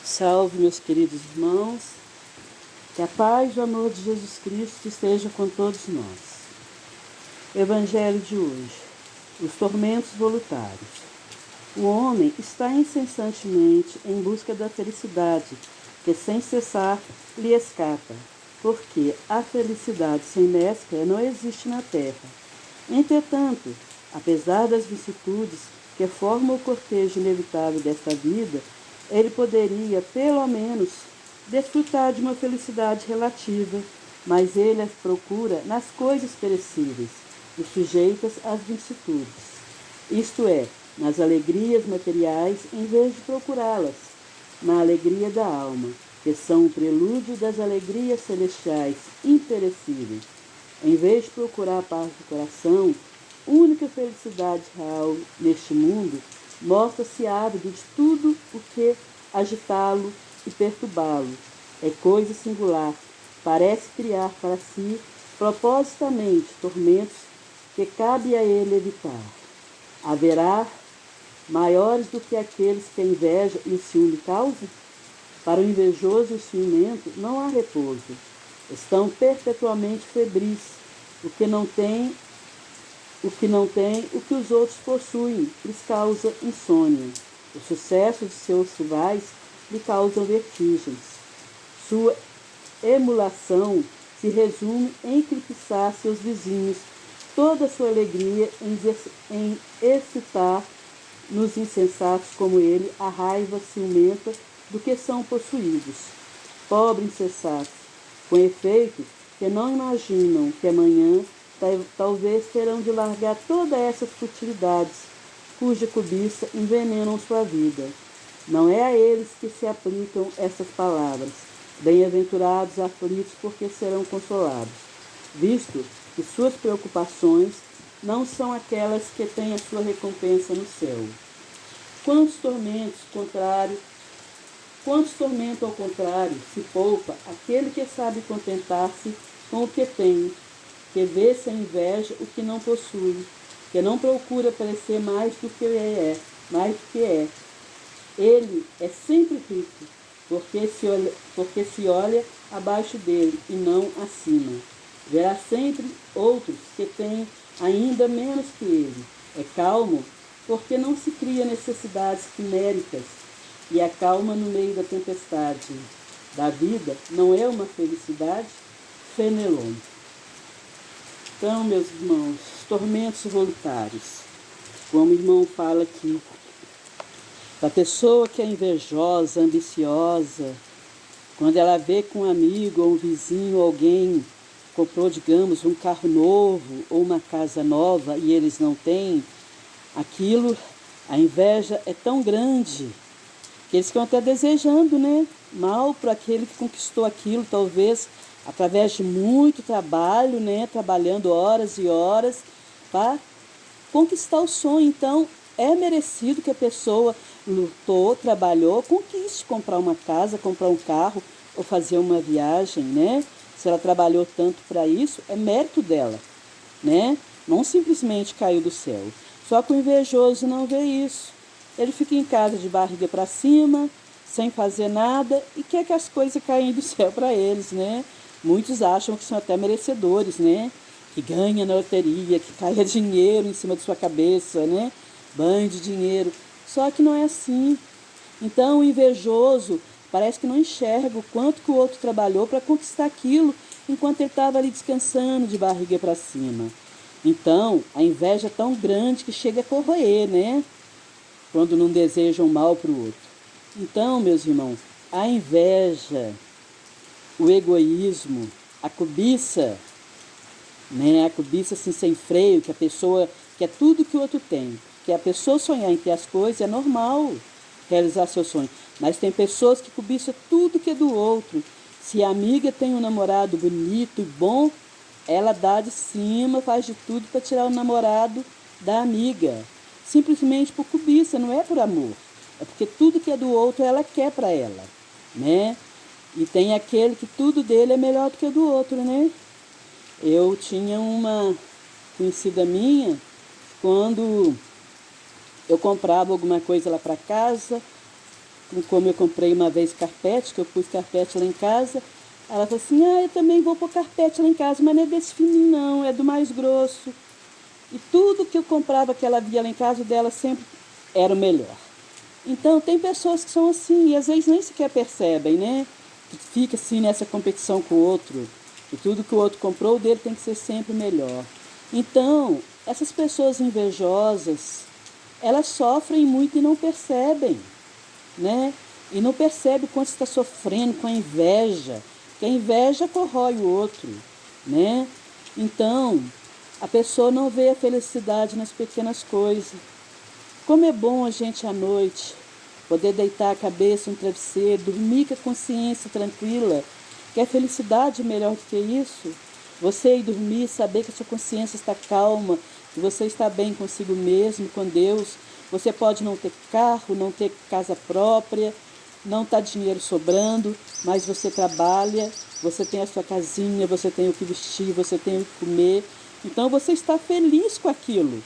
Salve, meus queridos irmãos, que a paz e o amor de Jesus Cristo esteja com todos nós. Evangelho de hoje, os tormentos voluntários. O homem está incessantemente em busca da felicidade, que sem cessar lhe escapa, porque a felicidade sem mescla não existe na terra. Entretanto, apesar das vicissitudes que formam o cortejo inevitável desta vida, ele poderia, pelo menos, desfrutar de uma felicidade relativa, mas ele as procura nas coisas perecíveis e sujeitas às vicissitudes, isto é, nas alegrias materiais, em vez de procurá-las na alegria da alma, que são o prelúdio das alegrias celestiais imperecíveis. Em vez de procurar a paz do coração, única felicidade real neste mundo, mostra-se ávido de tudo o que agitá-lo e perturbá-lo. É coisa singular, parece criar para si propositamente tormentos que cabe a ele evitar. Haverá maiores do que aqueles que a inveja e o ciúme causam? Para o invejoso e o ciumento não há repouso. Estão perpetuamente febris, o que não tem o que os outros possuem lhes causa insônia. O sucesso de seus rivais lhe causa vertigens. Sua emulação se resume em eclipsar seus vizinhos, toda a sua alegria em excitar nos insensatos como ele a raiva ciumenta do que são possuídos. Pobre insensato, com efeito, que não imaginam que amanhã talvez terão de largar todas essas futilidades, cuja cobiça envenenam sua vida. Não é a eles que se aplicam essas palavras. Bem-aventurados aflitos, porque serão consolados, visto que suas preocupações não são aquelas que têm a sua recompensa no céu. Quantos tormentos ao contrário se poupa aquele que sabe contentar-se com o que tem, que vê sem inveja o que não possui, que não procura parecer mais do que é. Ele é sempre rico, porque se olha abaixo dele e não acima. Verá sempre outros que têm ainda menos que ele. É calmo, porque não se cria necessidades quiméricas e a calma no meio da tempestade da vida não é uma felicidade? Fenelon. Então, meus irmãos, tormentos voluntários. Como o irmão fala aqui, a pessoa que é invejosa, ambiciosa, quando ela vê que um amigo ou um vizinho, alguém comprou, digamos, um carro novo ou uma casa nova e eles não têm, aquilo, a inveja é tão grande que eles ficam até desejando, né? Mal para aquele que conquistou aquilo, talvez através de muito trabalho, né? Trabalhando horas e horas para conquistar o sonho. Então, é merecido que a pessoa lutou, trabalhou, conquiste comprar uma casa, comprar um carro ou fazer uma viagem, né? Se ela trabalhou tanto para isso, é mérito dela, né? Não simplesmente caiu do céu. Só que o invejoso não vê isso. Ele fica em casa de barriga para cima, sem fazer nada, e quer que as coisas caem do céu para eles, né? Muitos acham que são até merecedores, né? Que ganha na loteria, que caia dinheiro em cima de sua cabeça, né? Banho de dinheiro. Só que não é assim. Então o invejoso parece que não enxerga o quanto que o outro trabalhou para conquistar aquilo, enquanto ele estava ali descansando de barriga para cima. Então, a inveja é tão grande que chega a corroer, né? Quando não desejam mal para o outro. Então, meus irmãos, a inveja, o egoísmo, a cobiça, né? A cobiça assim, sem freio, que a pessoa quer tudo que o outro tem. Que a pessoa sonhar em ter as coisas é normal realizar seu sonho. Mas tem pessoas que cobiçam tudo que é do outro. Se a amiga tem um namorado bonito e bom, ela dá de cima, faz de tudo para tirar o namorado da amiga. Simplesmente por cobiça, não é por amor. É porque tudo que é do outro ela quer para ela, né? E tem aquele que tudo dele é melhor do que o do outro, né? Eu tinha uma conhecida minha, quando eu comprava alguma coisa lá para casa, como eu comprei uma vez carpete, que eu pus carpete lá em casa, ela falou assim, eu também vou pôr carpete lá em casa, mas não é desse fininho não, é do mais grosso. E tudo que eu comprava que ela via lá em casa, o dela sempre era o melhor. Então, tem pessoas que são assim, e às vezes nem sequer percebem, né? Que fica assim nessa competição com o outro. E tudo que o outro comprou, o dele tem que ser sempre melhor. Então, essas pessoas invejosas, elas sofrem muito e não percebem, né? E não percebe o quanto está sofrendo com a inveja, que a inveja corrói o outro, né? Então, a pessoa não vê a felicidade nas pequenas coisas. Como é bom a gente à noite poder deitar a cabeça no travesseiro, dormir com a consciência tranquila, que a felicidade é melhor do que isso. Você ir dormir, saber que a sua consciência está calma, que você está bem consigo mesmo, com Deus. Você pode não ter carro, não ter casa própria, não está dinheiro sobrando, mas você trabalha, você tem a sua casinha, você tem o que vestir, você tem o que comer. Então você está feliz com aquilo.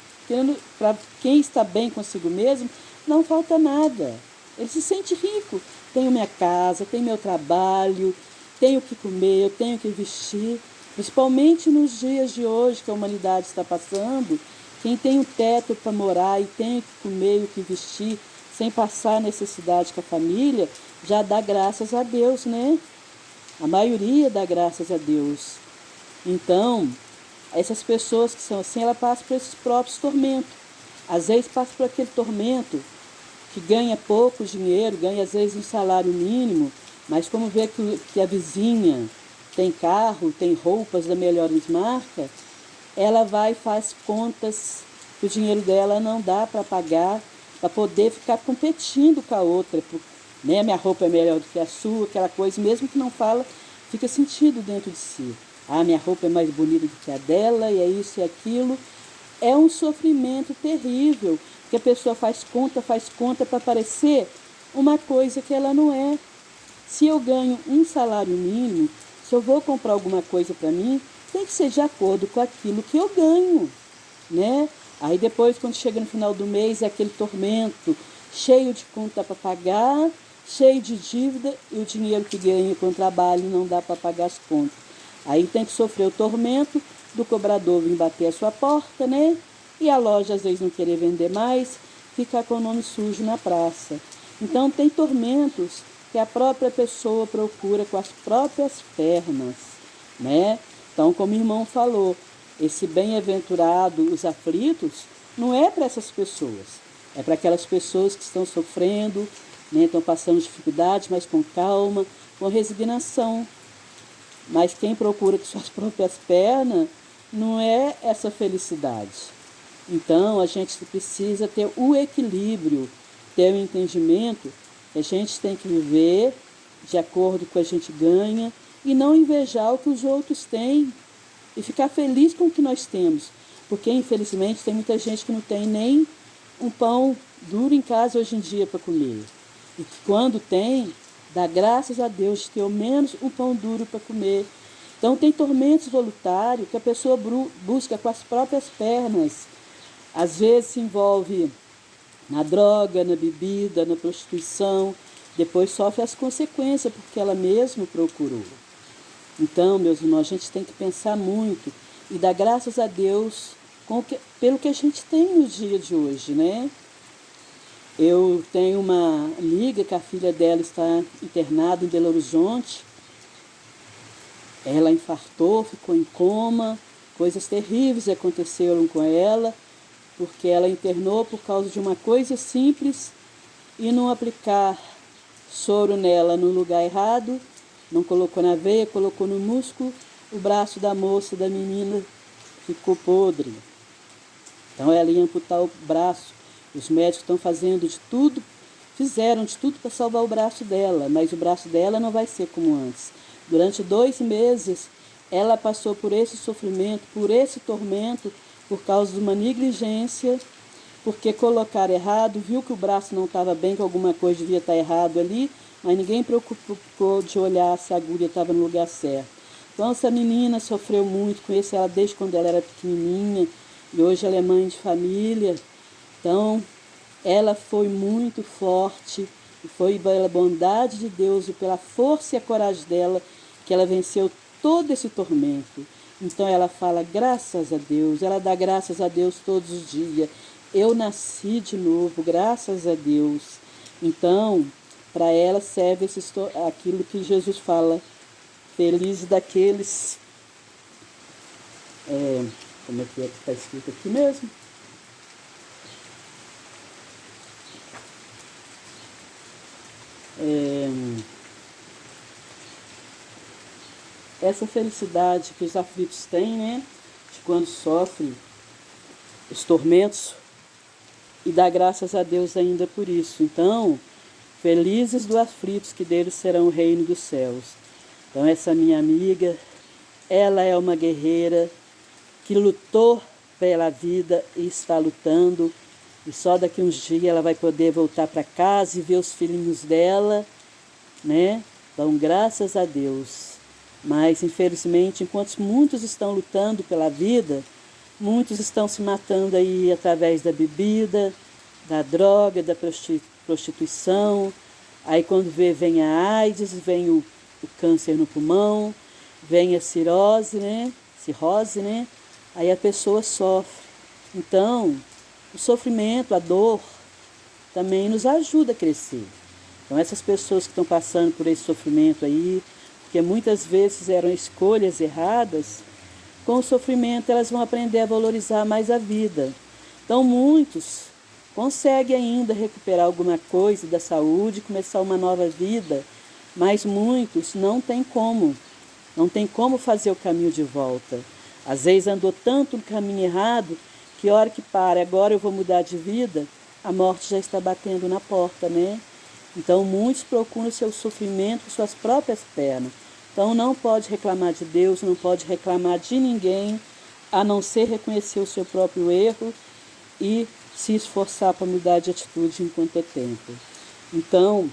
Para quem está bem consigo mesmo, não falta nada. Ele se sente rico. Tenho minha casa, tenho meu trabalho, tenho o que comer, eu tenho o que vestir. Principalmente nos dias de hoje que a humanidade está passando, quem tem um teto para morar e tem o que comer e o que vestir, sem passar necessidade com a família, já dá graças a Deus, né? A maioria dá graças a Deus. Então, essas pessoas que são assim, elas passam por esses próprios tormentos. Às vezes passam por aquele tormento que ganha pouco dinheiro, ganha às vezes um salário mínimo, mas como vê que a vizinha tem carro, tem roupas da melhores marcas, ela vai e faz contas que o dinheiro dela não dá para pagar, para poder ficar competindo com a outra. Né? Minha roupa é melhor do que a sua, aquela coisa, mesmo que não fala, fica sentido dentro de si. Minha roupa é mais bonita do que a dela, e é isso e aquilo. É um sofrimento terrível, que a pessoa faz conta para parecer uma coisa que ela não é. Se eu ganho um salário mínimo, se eu vou comprar alguma coisa para mim, tem que ser de acordo com aquilo que eu ganho, né? Aí depois, quando chega no final do mês, é aquele tormento, cheio de conta para pagar, cheio de dívida, e o dinheiro que ganha com o trabalho não dá para pagar as contas. Aí tem que sofrer o tormento do cobrador vir bater a sua porta, né? E a loja às vezes não querer vender mais, ficar com o nome sujo na praça. Então tem tormentos que a própria pessoa procura com as próprias pernas, né? Então, como o irmão falou, esse bem-aventurado, os aflitos, não é para essas pessoas. É para aquelas pessoas que estão sofrendo, né? Estão passando dificuldades, mas com calma, com resignação. Mas quem procura com suas próprias pernas não é essa felicidade. Então, a gente precisa ter o equilíbrio, ter o entendimento que a gente tem que viver de acordo com o que a gente ganha e não invejar o que os outros têm e ficar feliz com o que nós temos. Porque, infelizmente, tem muita gente que não tem nem um pão duro em casa hoje em dia para comer. E que quando tem, dá graças a Deus de ter ao menos um pão duro para comer. Então tem tormentos voluntários que a pessoa busca com as próprias pernas. Às vezes se envolve na droga, na bebida, na prostituição. Depois sofre as consequências porque ela mesma procurou. Então, meus irmãos, a gente tem que pensar muito e dar graças a Deus pelo que a gente tem no dia de hoje, né? Eu tenho uma amiga que a filha dela está internada em Belo Horizonte. Ela infartou, ficou em coma, coisas terríveis aconteceram com ela, porque ela internou por causa de uma coisa simples e não aplicar soro nela no lugar errado, não colocou na veia, colocou no músculo, o braço da moça, da menina, ficou podre. Então ela ia amputar o braço. Os médicos estão fazendo de tudo, fizeram de tudo para salvar o braço dela, mas o braço dela não vai ser como antes. Durante 2 meses, ela passou por esse sofrimento, por esse tormento, por causa de uma negligência, porque colocaram errado, viu que o braço não estava bem, que alguma coisa devia estar errado ali, mas ninguém preocupou de olhar se a agulha estava no lugar certo. Então essa menina sofreu muito com isso, ela desde quando ela era pequenininha, e hoje ela é mãe de família. Então, ela foi muito forte E foi pela bondade de Deus e pela força e a coragem dela que ela venceu todo esse tormento. Então ela fala graças a Deus, ela dá graças a Deus todos os dias. Eu nasci de novo, graças a Deus. Então, para ela serve aquilo que Jesus fala, felizes daqueles, como é que está escrito aqui mesmo? Essa felicidade que os aflitos têm, né? De quando sofrem os tormentos e dá graças a Deus ainda por isso. Então, felizes dos aflitos, que deles serão o reino dos céus. Então, essa minha amiga, ela é uma guerreira que lutou pela vida e está lutando. E só daqui uns dias ela vai poder voltar para casa e ver os filhinhos dela, né? Então, graças a Deus. Mas, infelizmente, enquanto muitos estão lutando pela vida, muitos estão se matando aí através da bebida, da droga, da prostituição. Aí, quando vem a AIDS, vem o câncer no pulmão, vem a cirrose, né? Aí a pessoa sofre. Então, o sofrimento, a dor, também nos ajuda a crescer. Então, essas pessoas que estão passando por esse sofrimento aí, porque muitas vezes eram escolhas erradas, com o sofrimento elas vão aprender a valorizar mais a vida. Então, muitos conseguem ainda recuperar alguma coisa da saúde, começar uma nova vida, mas muitos não têm como fazer o caminho de volta. Às vezes andou tanto no caminho errado, que a hora que para, agora eu vou mudar de vida, a morte já está batendo na porta, né? Então, muitos procuram o seu sofrimento com suas próprias pernas. Então, não pode reclamar de Deus, não pode reclamar de ninguém, a não ser reconhecer o seu próprio erro e se esforçar para mudar de atitude enquanto é tempo. Então,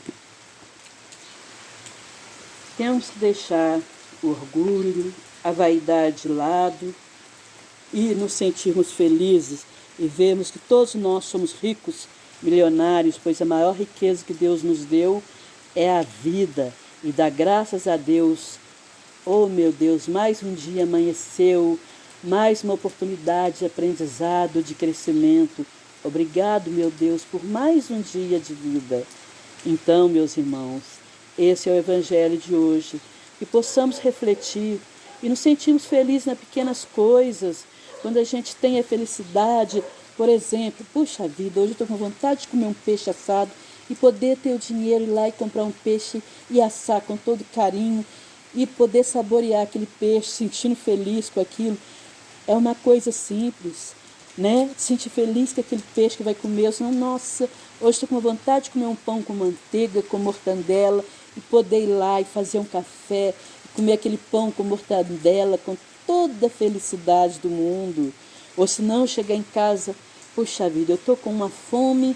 temos que deixar o orgulho, a vaidade de lado e nos sentirmos felizes e vermos que todos nós somos ricos, milionários, pois a maior riqueza que Deus nos deu é a vida. E dar graças a Deus. Oh, meu Deus, mais um dia amanheceu, mais uma oportunidade de aprendizado, de crescimento. Obrigado, meu Deus, por mais um dia de vida. Então, meus irmãos, esse é o Evangelho de hoje. Que possamos refletir e nos sentirmos felizes nas pequenas coisas, quando a gente tem a felicidade. Por exemplo, puxa vida, hoje eu estou com vontade de comer um peixe assado e poder ter o dinheiro, ir lá e comprar um peixe e assar com todo carinho e poder saborear aquele peixe, sentindo feliz com aquilo. É uma coisa simples, né? Sentir feliz com aquele peixe que vai comer. Senão, nossa, hoje estou com vontade de comer um pão com manteiga, com mortandela e poder ir lá e fazer um café, e comer aquele pão com mortandela com toda a felicidade do mundo. Ou se não, chegar em casa, puxa vida, eu estou com uma fome,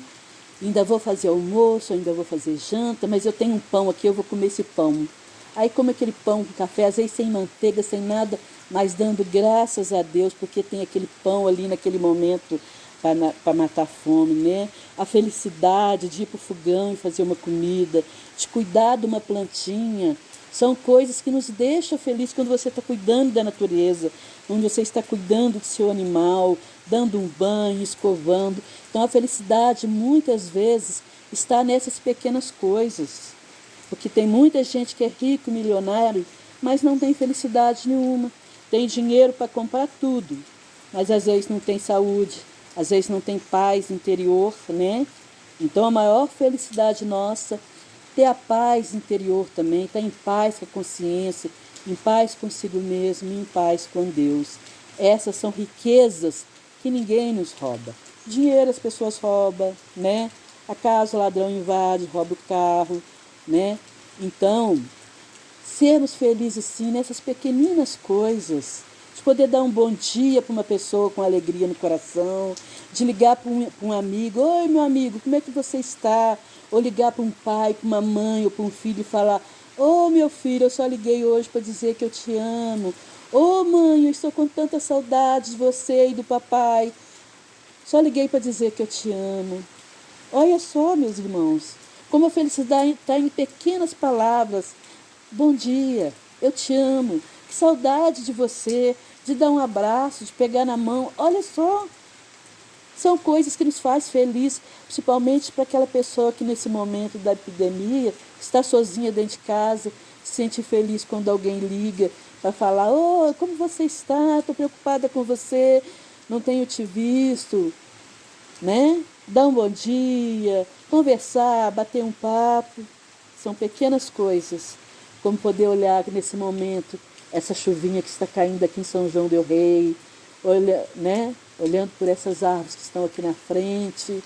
ainda vou fazer almoço, ainda vou fazer janta, mas eu tenho um pão aqui, eu vou comer esse pão. Aí come aquele pão com café, às vezes sem manteiga, sem nada, mas dando graças a Deus, porque tem aquele pão ali naquele momento para matar a fome, né? A felicidade de ir para o fogão e fazer uma comida, de cuidar de uma plantinha, são coisas que nos deixam felizes quando você está cuidando da natureza, quando você está cuidando do seu animal, dando um banho, escovando. Então a felicidade muitas vezes está nessas pequenas coisas. Porque tem muita gente que é rico, milionário, mas não tem felicidade nenhuma. Tem dinheiro para comprar tudo, mas às vezes não tem saúde, às vezes não tem paz interior, né? Então a maior felicidade nossa ter a paz interior também, estar em paz com a consciência, em paz consigo mesmo, em paz com Deus. Essas são riquezas que ninguém nos rouba. Dinheiro as pessoas roubam, né? A casa o ladrão invade, rouba o carro, né? Então, sermos felizes sim nessas pequeninas coisas, de poder dar um bom dia para uma pessoa com alegria no coração, de ligar para um amigo, oi meu amigo, como é que você está? Ou ligar para um pai, para uma mãe ou para um filho e falar, ô meu filho, eu só liguei hoje para dizer que eu te amo. Ô mãe, eu estou com tanta saudade de você e do papai. Só liguei para dizer que eu te amo. Olha só, meus irmãos, Como a felicidade está em pequenas palavras. Bom dia, eu te amo, que saudade de você, de dar um abraço, de pegar na mão. Olha só, são coisas que nos fazem feliz, principalmente para aquela pessoa que nesse momento da epidemia está sozinha dentro de casa, se sente feliz quando alguém liga para falar: "Oh, como você está? Estou preocupada com você, não tenho te visto", né? Dar um bom dia, conversar, bater um papo. São pequenas coisas, como poder olhar nesse momento essa chuvinha que está caindo aqui em São João del Rei, né? Olhando por essas árvores que estão aqui na frente.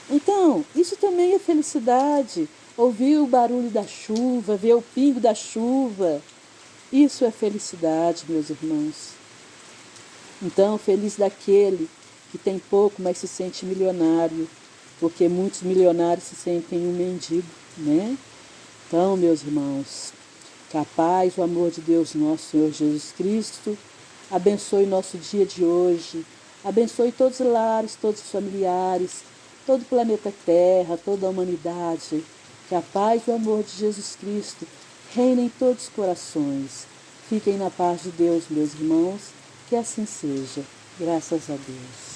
Então, isso também é felicidade. Ouvir o barulho da chuva, ver o pingo da chuva. Isso é felicidade, meus irmãos. Então, feliz daquele que tem pouco, mas se sente milionário, porque muitos milionários se sentem um mendigo, né? Então, meus irmãos, que a paz, o amor de Deus nosso Senhor Jesus Cristo abençoe nosso dia de hoje, abençoe todos os lares, todos os familiares, todo o planeta Terra, toda a humanidade. Que a paz e o amor de Jesus Cristo reinem em todos os corações. Fiquem na paz de Deus, meus irmãos, que assim seja. Graças a Deus.